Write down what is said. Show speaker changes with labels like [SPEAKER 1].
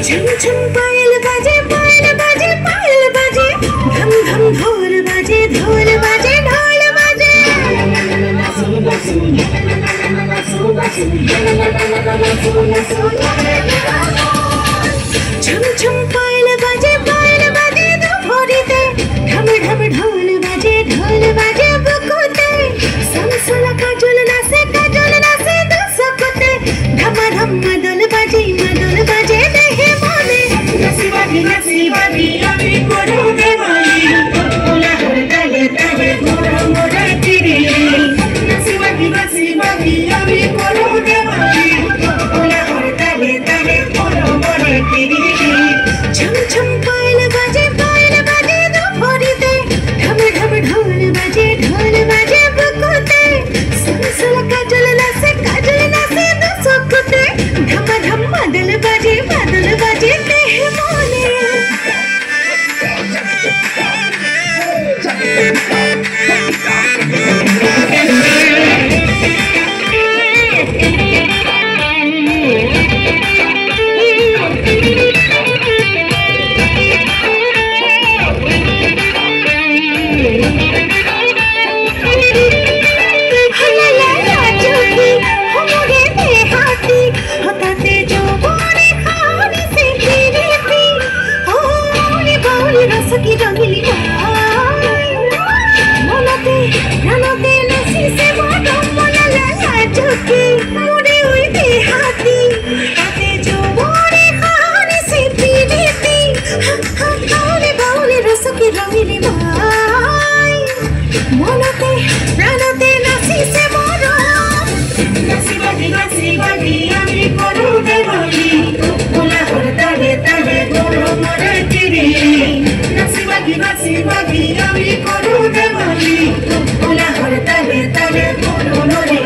[SPEAKER 1] झम झम पायल बाजे पायल बाजे पायल बाजे धम धम ढोल बाजे ढोल बाजे ढोल बाजे झम झम पायल बाजे पायल बाजे दो भोरी दे ढम ढम ढोल बाजे बुकुते संसला काजल नासे दो सकुते धम धम मदल बाजे देहे माने नसीबागी अभी कोडो दे माई बोला हर तले तले गोरा मोरा तिरी नसीबागी अभी कोडो दे माई बोला हर तले तले गोरा मोरा तिरी झम झम पायल बाजे दो भोरी दे ढम ढम ढोल बाजे बुकुते संसल काजल नासे दो सकुते धम धम मदल बाजे देह माने की रंगीली मनते नसी से मानो मोला लगा झुकी मुड़े हुई देहाती ताते जो मोरे खाने से पीती हाने बाउले रस की रंगीली माई मनते नसी से मानो नसीबागी अभी कोडो दे माई बोला हर तले तले गोरो मोरे तिरी नसीबागी अभी कोडो दे माई बोला हर तले तले गोरो मोरे